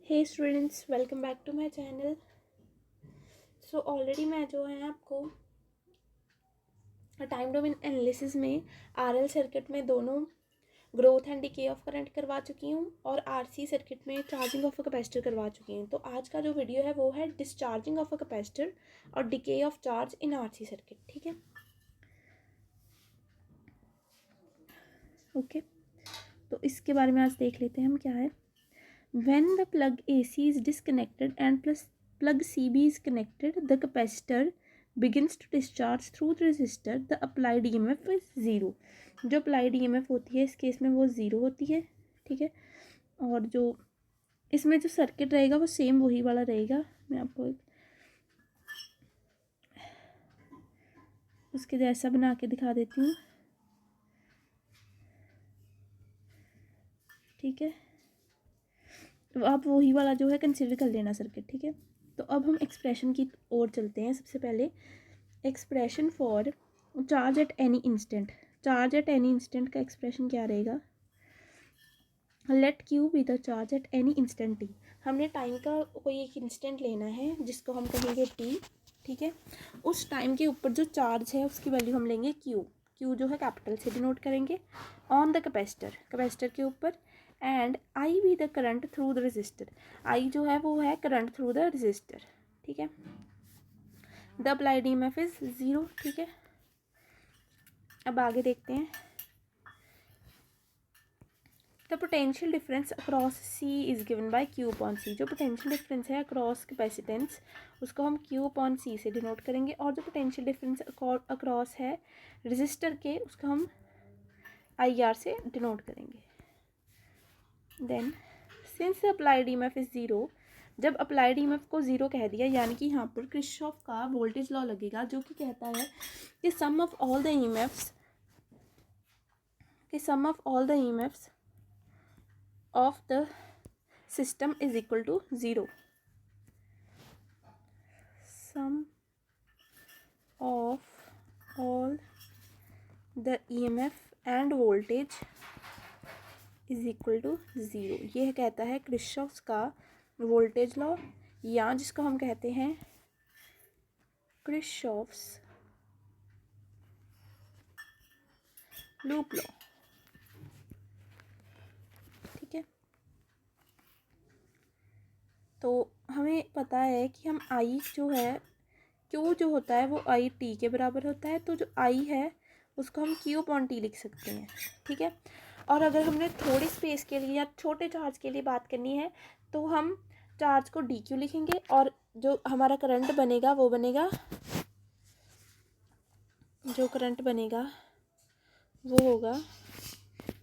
Hey students, welcome back to my channel. So already मैं जो है आपको टाइम डोमेन एनालिसिस में आरएल सर्किट में दोनों growth and decay of current करवा चुकी हूँ और आरसी सर्किट में चार्जिंग ऑफ अ कैपेसिटर करवा चुकी हूँ। तो आज का जो वीडियो है वो है डिस्चार्जिंग ऑफ अ कैपेसिटर और decay of charge in RC circuit. ठीक है, ओके। तो इसके बारे में आज देख लेते हैं हम क्या है। When the plug AC is disconnected and plug CB is connected, the capacitor begins to discharge through the resistor. The applied EMF is 0. जो applied EMF होती है इस केस में वो 0 होती है। ठीक है, और जो इसमें जो सर्किट रहेगा वो सेम वही वाला रहेगा। मैं आपको उसके जैसा बना के दिखा देती हूँ। ठीक है, तो आप वही वाला जो है कंसिडर कर लेना सर्किट। ठीक है, तो अब हम एक्सप्रेशन की ओर चलते हैं। सबसे पहले expression for charge at any instant. Charge at any instant का एक्सप्रेशन क्या रहेगा? Let Q be the charge at any instant T. हमने टाइम का कोई एक इंस्टेंट लेना है जिसको हम कहेंगे टी। ठीक है, उस टाइम के ऊपर जो चार्ज है उसकी वैल्यू हम लेंगे क्यू। क्यू जो है कैपिटल से डिनोट करेंगे ऑन द कैपेसिटर, कैपेसिटर के ऊपर। And I be the current through the resistor. I जो है वो है करंट थ्रू द रजिस्टर। ठीक है, द अप्लाइड ईएमएफ इज 0। ठीक है, अब आगे देखते हैं। The potential difference across C is given by Q upon C. जो पोटेंशियल डिफरेंस है अक्रॉस कैपेसिटेंस उसको हम क्यू अपॉन सी से डिनोट करेंगे, और जो पोटेंशियल डिफरेंस अक्रॉस है रजिस्टर के उसको हम आई आर से डिनोट करेंगे। Then since applied EMF is 0, जब अप्लाइड ईएमएफ को 0 कह दिया यानी कि यहाँ पर किरचॉफ का वोल्टेज लॉ लगेगा जो कि कहता है कि sum of all the EMFs of the system is equal to 0. Sum of all the EMF and voltage is equal to 0. यह कहता है किरचॉफ का वोल्टेज लॉ, या जिसको हम कहते हैं किरचॉफ्स लूप लॉ। ठीक है, तो हमें पता है कि हम आई जो है क्यू जो होता है वो आई टी के बराबर होता है, तो जो आई है उसको हम क्यू अपॉन टी लिख सकते हैं। ठीक है, और अगर हमने थोड़ी स्पेस के लिए या छोटे चार्ज के लिए बात करनी है तो हम चार्ज को डी क्यू लिखेंगे, और जो हमारा करंट बनेगा वो बनेगा, जो करंट बनेगा वो होगा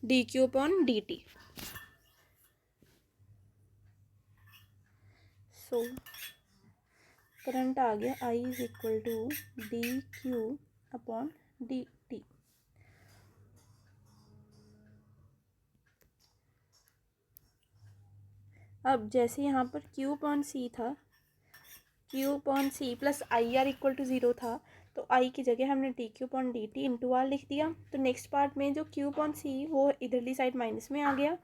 D Q upon D T. So current आ गया I is equal to D Q upon D T. अब जैसे यहाँ पर Q अपॉन सी था, Q upon C plus I R equal to 0 था, तो I की जगह हमने D Q upon D T into R लिख दिया। तो नेक्स्ट पार्ट में जो Q अपॉन सी वो इधरली साइड माइनस में आ गया।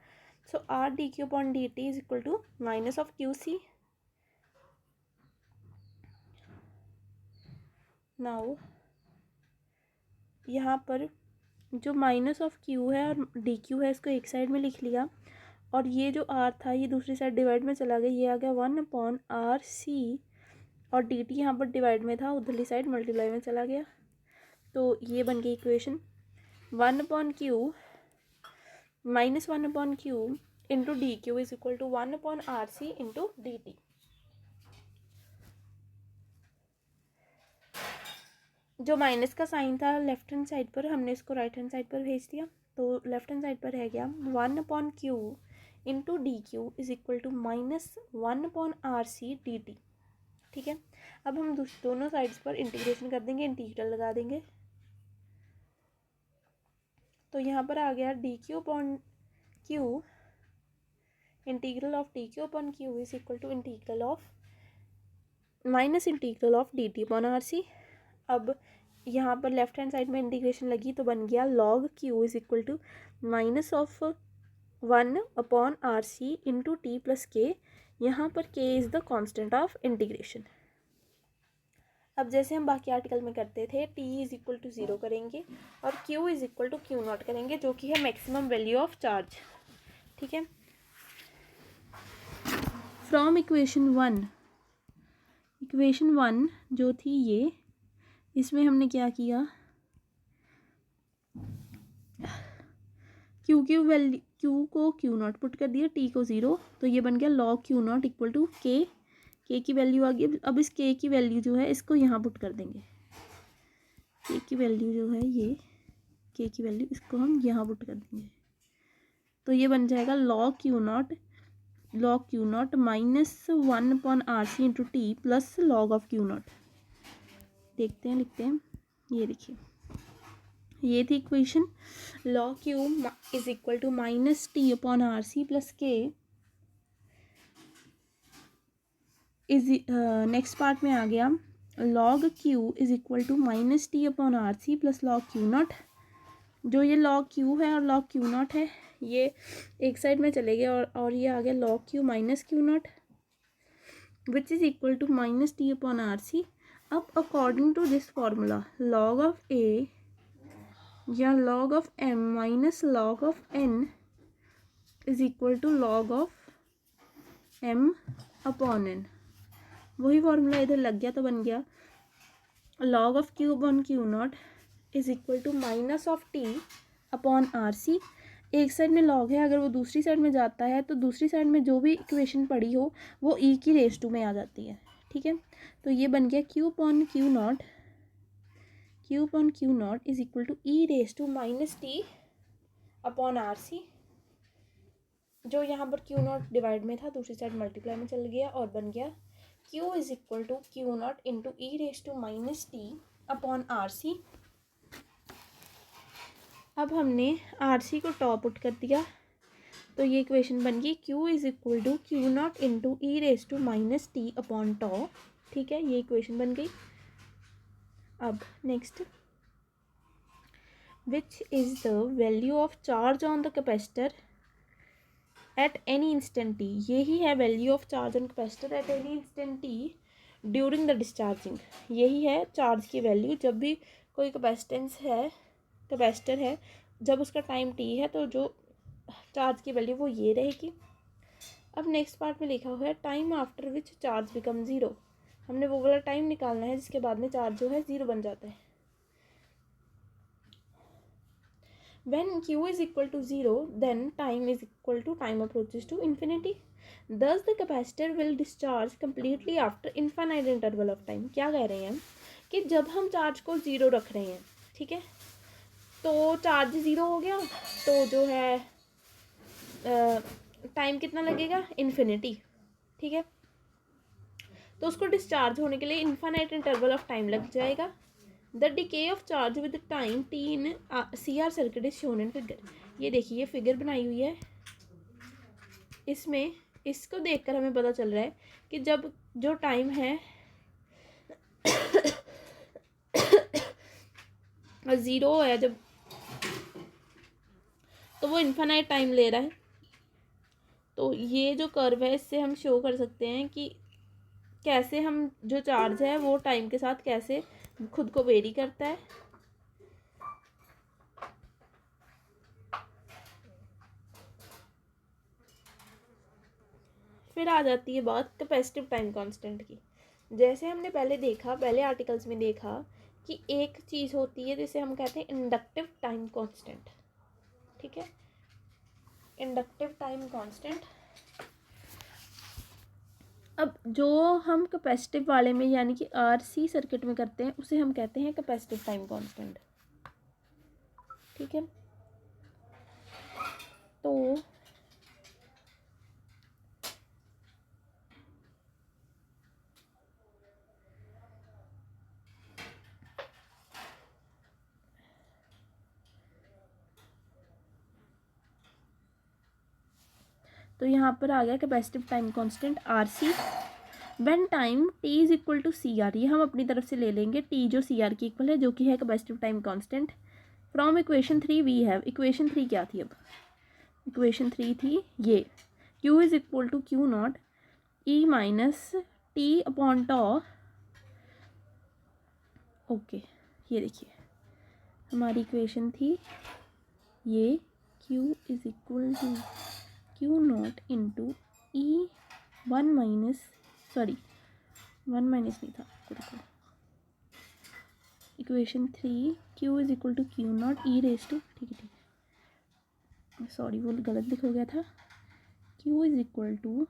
So R D Q upon D T is equal to minus of Q C. Now यहाँ पर जो माइनस ऑफ क्यू है और डी क्यू है इसको एक साइड में लिख लिया, और ये जो आर था ये दूसरी साइड डिवाइड में चला गया, ये आ गया 1 अपॉन आर सी, और डी टी यहाँ पर डिवाइड में था उधरली साइड मल्टीप्लाई में चला गया। तो ये बन गई equation 1 upon Q minus 1 upon Q into D Q is equal to 1 upon R C into D T. जो माइनस का साइन था लेफ्ट हैंड साइड पर हमने इसको राइट हैंड साइड पर भेज दिया, तो लेफ्ट हैंड साइड पर रह गया 1 upon Q into D Q is equal to minus 1 upon R C D T. ठीक है, अब हम दोनों साइड्स पर इंटीग्रेशन कर देंगे, इंटीग्रल लगा देंगे। तो यहाँ पर आ गया D Q upon Q, integral of D Q upon Q is equal to integral of minus integral of D T upon R C. अब यहाँ पर लेफ्ट हैंड साइड में इंटीग्रेशन लगी तो बन गया log Q is equal to minus of 1 upon R C into T plus K. यहाँ पर k is the constant of integration. अब जैसे हम बाकी आर्टिकल में करते थे, t इज़ इक्वल टू 0 करेंगे और q is equal to Q naught करेंगे, जो कि है मैक्सिमम वैल्यू ऑफ चार्ज। ठीक है, फ्रॉम इक्वेशन वन जो थी ये, इसमें हमने क्या किया, q को क्यू नॉट पुट कर दिया, t को 0, तो ये बन गया log Q naught equal to k की वैल्यू आ गई। अब इस k की वैल्यू जो है इसको यहाँ पुट कर देंगे, k की वैल्यू जो है ये, k की वैल्यू इसको हम यहाँ पुट कर देंगे, तो ये बन जाएगा log Q naught -1/RC into T plus log of Q naught. देखते हैं, लिखते हैं, ये देखिए, ये थी equation, log Q is equal to -T/RC plus k is, next part में आ गया log Q is equal to -T/RC plus log Q naught. जो ये log क्यू है और log क्यू नॉट है, ये एक साइड में चले गए और ये आ गया log Q minus Q naught which is equal to -T/RC। अब according to this formula log of a या log of m minus log of n is equal to log of m upon n। वही formula इधर लग गया, तो बन गया log of q upon Q naught is equal to minus of t upon RC। एक side में log है, अगर वो दूसरी साइड में जाता है तो दूसरी साइड में जो भी इक्वेशन पड़ी हो वो e की रेस टू में आ जाती है। ठीक है, तो ये बन गया q upon Q naught is equal to e raise to minus T upon RC। जो यहाँ पर क्यू नॉट डिवाइड में था, दूसरी साइड मल्टीप्लाई में चल गया और बन गया q is equal to Q naught into E raise to minus T upon RC। अब हमने RC को टॉप पुट कर दिया, तो ये इक्वेशन बन गई q is equal to Q naught into E raise to minus T upon tau. ठीक है, ये इक्वेशन बन गई। अब next, which is the value of charge on the capacitor at any instant T. यही है value of charge on capacitor at any instant T during the discharging. यही है चार्ज की वैल्यू जब भी कोई कैपेसिटर है, जब उसका टाइम टी है तो जो चार्ज की वैल्यू वो ये रहेगी। अब नेक्स्ट पार्ट में लिखा हुआ है time after which charge become zero. हमने वो वाला टाइम निकालना है जिसके बाद में चार्ज जो है ज़ीरो बन जाता है। When q is equal to 0, then time is equal to time approaches to infinity. Thus the capacitor will discharge completely after infinite interval of time. क्या कह रहे हैं हम कि जब हम चार्ज को 0 रख रहे हैं, ठीक है, तो चार्ज 0 हो गया, तो जो है टाइम कितना लगेगा, इन्फिनिटी। ठीक है, तो उसको डिस्चार्ज होने के लिए इन्फिनाइट इंटरवल ऑफ टाइम लग जाएगा। The decay of charge with time T in CR circuit is shown in figure. ये देखिए, ये फिगर बनाई हुई है, इसमें इसको देखकर हमें पता चल रहा है कि जब जो टाइम है 0 है जब, तो वो इन्फिनाइट टाइम ले रहा है। तो ये जो कर्व है इससे हम शो कर सकते हैं कि कैसे हम जो चार्ज है वो टाइम के साथ कैसे खुद को वेरी करता है। फिर आ जाती है बात कैपेसिटिव टाइम कांस्टेंट की। जैसे हमने पहले आर्टिकल्स में देखा कि एक चीज़ होती है जिसे हम कहते हैं इंडक्टिव टाइम कांस्टेंट। ठीक है, इंडक्टिव टाइम कांस्टेंट। अब जो हम कैपेसिटिव वाले में यानी कि RC सर्किट में करते हैं उसे हम कहते हैं कैपेसिटिव टाइम कांस्टेंट। ठीक है, तो यहाँ पर आ गया capacitive time constant RC when time t is equal to CR। ये हम अपनी तरफ से ले लेंगे, t जो CR की इक्वल है, जो कि है capacitive time constant. From equation 3 we have, equation 3 क्या थी, अब इक्वेशन 3 थी ये q is equal to Q naught E minus T upon tau. Okay, ये देखिए हमारी इक्वेशन थी ये, Q is equal to Q naught into E one minus, sorry one minus नहीं था, equation 3 Q is equal to Q naught E raise to, ठीक है, sorry वो गलत लिख हो गया था, Q is equal to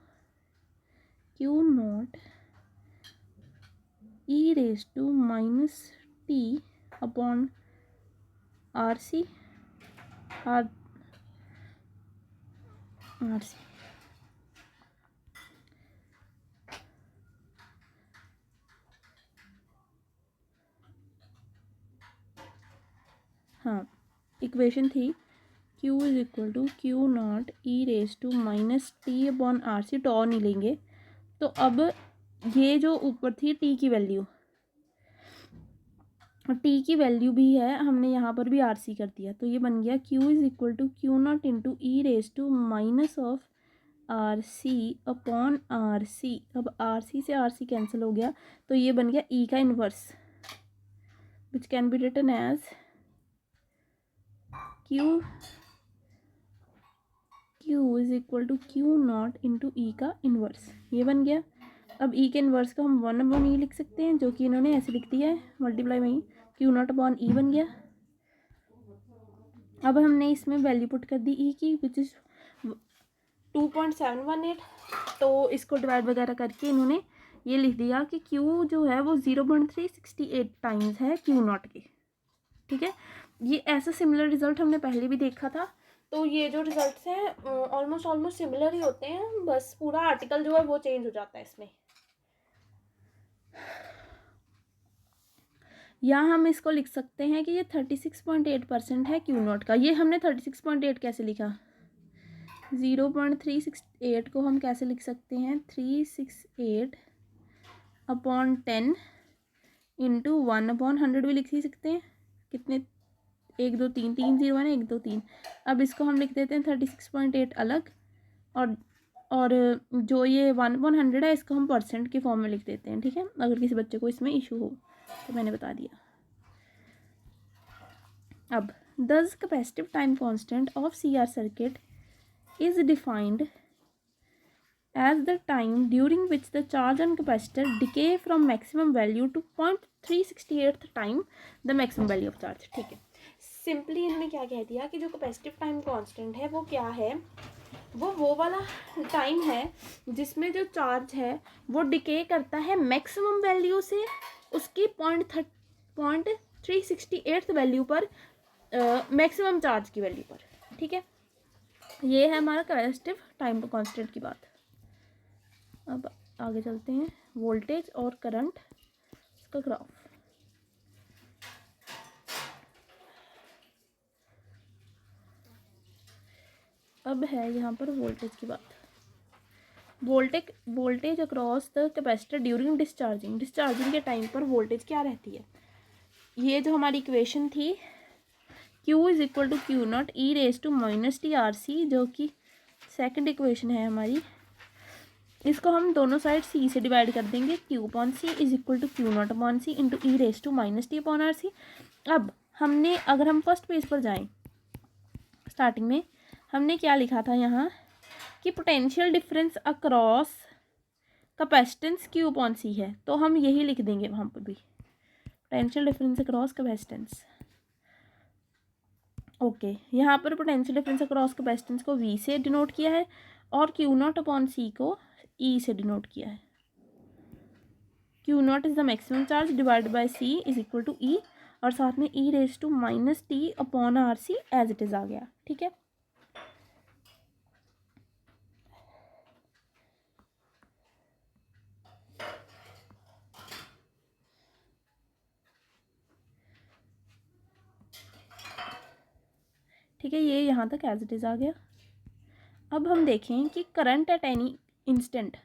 Q naught E raise to minus T upon R C, R C. हाँ, इक्वेशन थी Q is equal to Q naught E raise to minus T upon R C, tau नहीं लेंगे तो अब ये जो ऊपर थी टी की वैल्यू, टी की वैल्यू भी है, हमने यहाँ पर भी आर सी कर दिया, तो ये बन गया Q is equal to Q naught into E raise to minus of R C upon R C. अब आर सी से आर सी कैंसिल हो गया, तो ये बन गया ई का inverse, which can be written as Q is equal to Q naught into E का इन्वर्स, ये बन गया। अब ई के इन्वर्स को हम 1/e लिख सकते हैं, जो कि इन्होंने ऐसे लिख दिया है, मल्टीप्लाई में Q नॉट अपॉन ई बन गया। अब हमने इसमें वैल्यू पुट कर दी ई की, विच इज़ 2.718, तो इसको डिवाइड वगैरह करके इन्होंने ये लिख दिया कि Q जो है वो 0.368 टाइम्स है Q नॉट के, ठीक है। ये ऐसा सिमिलर रिजल्ट हमने पहले भी देखा था, तो ये जो रिजल्ट्स हैं ऑलमोस्ट सिमिलर ही होते हैं, बस पूरा आर्टिकल जो है वो चेंज हो जाता है इसमें। या हम इसको लिख सकते हैं कि ये 36.8% है Q नॉट का। ये हमने 36.8 कैसे लिखा, 0.368 को हम कैसे लिख सकते हैं, 368 अपॉन 10 इंटू 1/100 भी लिख ही सकते हैं, कितने 1 2 3 3 0 है ना, 1 2 3। अब इसको हम लिख देते हैं 36.8 अलग, और जो ये 1/100 है इसको हम परसेंट के फॉर्म में लिख देते हैं, ठीक है, अगर किसी बच्चे को इसमें इशू हो तो मैंने बता दिया। अब दस capacitive time constant of CR circuit is defined as the time during which the charge on capacitor decay from maximum value to 0.368th time the maximum value of charge, ठीक है। सिंपली इन्होंने क्या कह दिया कि जो कैपेसिटिव टाइम कांस्टेंट है वो क्या है, वो वाला टाइम है जिसमें जो चार्ज है वो डिके करता है मैक्सिमम वैल्यू से उसकी 0.368th वैल्यू पर, मैक्सिमम चार्ज की वैल्यू पर, ठीक है। ये है हमारा कैपेसिटिव टाइम कांस्टेंट की बात। अब आगे चलते हैं, वोल्टेज और करंट का ग्राफ। अब है यहाँ पर वोल्टेज की बात। Voltage across the capacitor during discharging के टाइम पर वोल्टेज क्या रहती है। ये जो हमारी इक्वेशन थी Q is equal to Q naught E raise to minus T R C, जो कि सेकंड इक्वेशन है हमारी, इसको हम दोनों साइड C से डिवाइड कर देंगे, Q upon C is equal to Q naught upon C into E raise to minus T upon R C. अब हमने, अगर हम फर्स्ट पेज पर जाएं, स्टार्टिंग में हमने क्या लिखा था यहाँ कि potential difference across capacitance Q upon C है, तो हम यही लिख देंगे वहाँ पर भी, potential difference across capacitance. Okay, यहाँ पर पोटेंशियल डिफरेंस अक्रॉस कैपेसिटेंस को V से डिनोट किया है और Q नॉट अपॉन सी को E से डिनोट किया है। Q naught is the maximum charge divide by C is equal to E, और साथ में E raise to minus T upon R C as it is आ गया, ठीक है। ठीक है, ये यहाँ तक एज इट इज आ गया। अब हम देखें कि current at any instant,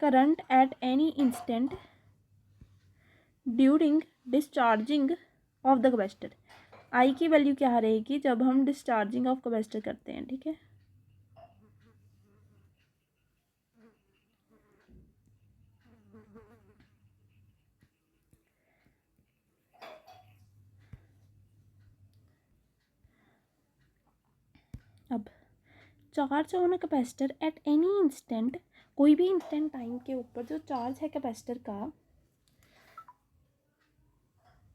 current at any instant during discharging of the capacitor, I की वैल्यू क्या रहेगी जब हम डिस्चार्जिंग ऑफ कैपेसिटर करते हैं, ठीक है। अब charge on a capacitor at any instant, कोई भी इंस्टेंट टाइम के ऊपर जो चार्ज है कैपेसिटर का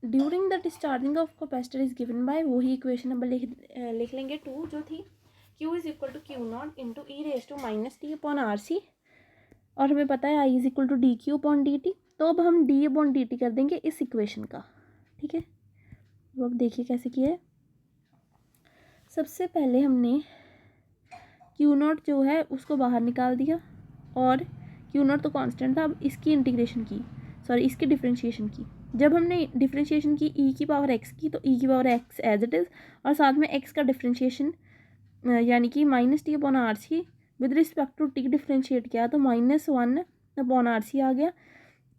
during the discharging of capacitor is given by, वही इक्वेशन नंबर लिख लेंगे 2 जो थी, Q is equal to Q naught into E raise to minus T upon R C, और हमें पता है I is equal to D Q upon D T. तो अब हम डी अपॉन डी टी कर देंगे इस इक्वेशन का, ठीक है। वो अब देखिए कैसे किया है। सबसे पहले हमने क्यू नॉट जो है उसको बाहर निकाल दिया, और क्यू नॉट तो कांस्टेंट था, अब इसकी इंटीग्रेशन की, सॉरी इसकी डिफरेंशिएशन की। जब हमने डिफरेंशिएशन की ई की पावर एक्स की, तो ई की power X as it is, और साथ में एक्स का डिफरेंशिएशन यानी कि minus T upon R C with respect to T differentiate किया तो -1 अपॉन आर सी आ गया।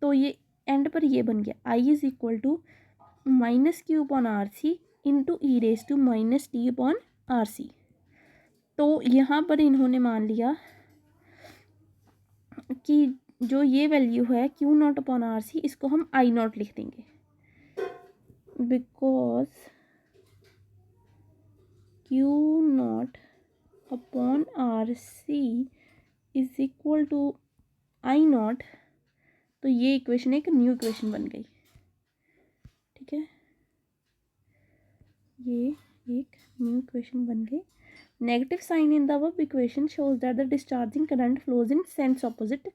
तो ये एंड पर ये बन गया I is equal to minus Q upon R C into E raise to minus T upon R C. तो यहाँ पर इन्होंने मान लिया कि जो ये वैल्यू है Q naught upon R C, इसको हम आई नॉट लिख देंगे, because Q naught upon R C is equal to I naught. तो ये इक्वेशन एक न्यू इक्वेशन बन गई, ठीक है, ये एक न्यू इक्वेशन बन गई। Negative sign in the above equation shows that the discharging current flows in sense opposite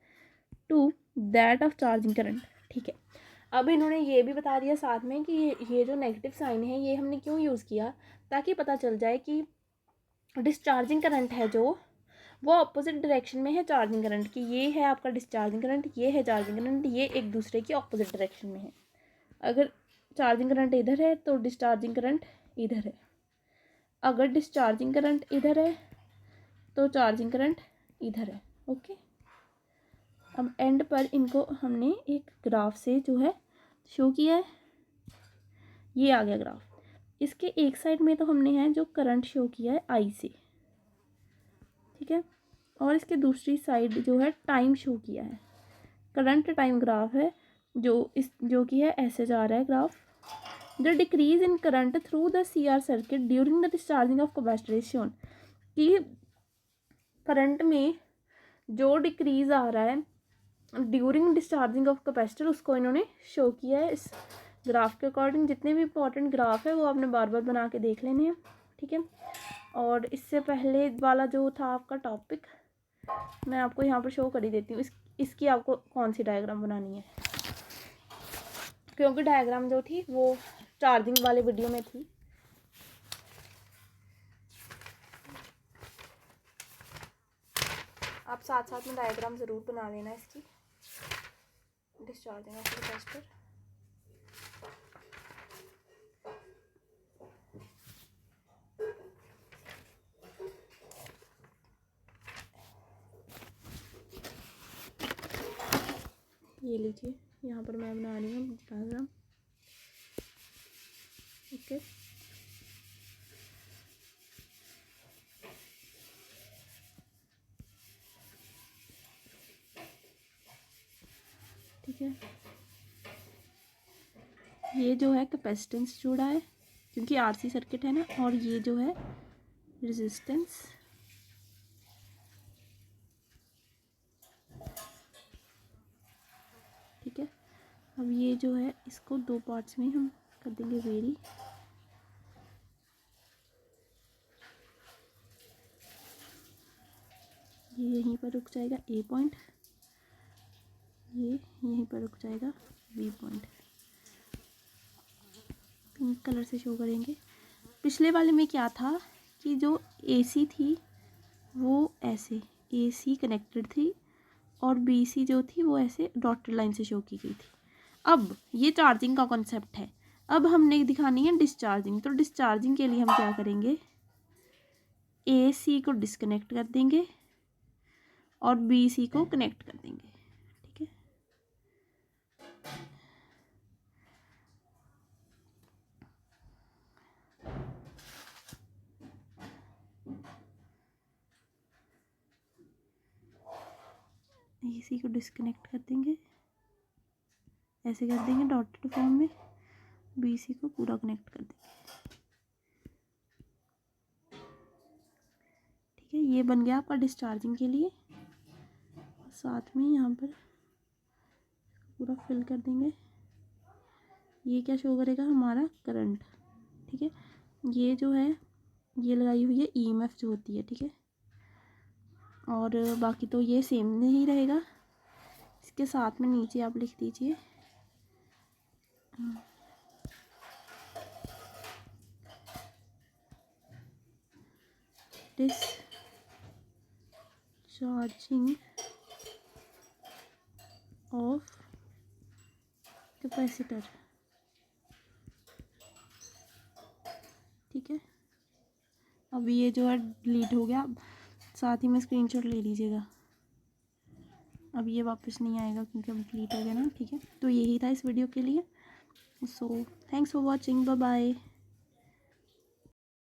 to that of charging current, ठीक है। अब इन्होंने ये भी बता दिया साथ में कि ये जो नेगेटिव साइन है ये हमने क्यों यूज़ किया, ताकि पता चल जाए कि डिस्चार्जिंग करंट है जो वो अपोजिट डायरेक्शन में है चार्जिंग करंट की। ये है आपका डिस्चार्जिंग करंट, ये है चार्जिंग करंट, ये एक दूसरे की अपोजिट डायरेक्शन में है। अगर चार्जिंग करंट इधर है तो डिस्चार्जिंग करंट इधर है, अगर डिस्चार्जिंग करंट इधर है तो चार्जिंग करंट इधर है, ओके। अब एंड पर इनको हमने एक ग्राफ से जो है शो किया है, ये आ गया ग्राफ। इसके एक साइड में तो हमने है जो करंट शो किया है आई से, ठीक है, और इसके दूसरी साइड जो है टाइम शो किया है, करंट टाइम ग्राफ है जो कि है ऐसे जा रहा है graph. The decrease in current through the C R circuit during the discharging of capacitor is shown, कि करंट में जो डिक्रीज आ रहा है ड्यूरिंग डिस्चार्जिंग ऑफ कैपेसिटर उसको इन्होंने शो किया है इस ग्राफ के अकॉर्डिंग। जितने भी इंपॉर्टेंट ग्राफ है वो आपने बार बार बना के देख लेने हैं, ठीक है। और इससे पहले वाला जो था आपका टॉपिक मैं आपको यहाँ पर शो कर ही देती हूँ, इसकी आपको कौन सी डायग्राम बनानी है, क्योंकि डायग्राम जो थी वो चार्जिंग वाले वीडियो में थी। आप साथ साथ में डायग्राम ज़रूर बना लेना इसकी, डिस्चार्जिंग ऑफ कैपेसिटर। ये लीजिए यहाँ पर मैं बना रही हूँ डायग्राम, ओके। ठीक है, ये जो है कैपेसिटेंस जुड़ा है क्योंकि आरसी सर्किट है ना, और ये जो है रेजिस्टेंस, ठीक है। अब ये जो है इसको दो पार्ट्स में हम कर देंगे वेरी, ये यहीं पर रुक जाएगा ए पॉइंट, ये यहीं पर रुक जाएगा बी पॉइंट। पिंक कलर से शो करेंगे। पिछले वाले में क्या था कि जो एसी थी वो ऐसे एसी कनेक्टेड थी और बीसी जो थी वो ऐसे डॉटेड लाइन से शो की गई थी। अब ये चार्जिंग का कॉन्सेप्ट है, अब हमने दिखानी है डिस्चार्जिंग। तो डिस्चार्जिंग के लिए हम क्या करेंगे, एसी को डिस्कनेक्ट कर देंगे और बीसी को कनेक्ट कर देंगे, ठीक है। एसी को डिस्कनेक्ट कर देंगे, ऐसे कर देंगे डॉटेड फॉर्म में, बीसी को पूरा कनेक्ट कर देंगे। ये बन गया आपका डिस्चार्जिंग के लिए। साथ में यहाँ पर पूरा फिल कर देंगे। ये क्या शो करेगा, हमारा करंट। ठीक है, ये जो है ये लगाई हुई है ईएमएफ जो होती है। ठीक है, और बाकी तो ये सेम नहीं रहेगा। इसके साथ में नीचे आप लिख दीजिए डिस्चार्जिंग ऑफ कैपेसिटर। ठीक है, अब ये जो है डिलीट हो गया। साथ ही में स्क्रीनशॉट ले लीजिएगा, अब ये वापस नहीं आएगा क्योंकि अब डिलीट हो गया ना। ठीक है, तो यही था इस वीडियो के लिए। So thanks for watching, bye bye.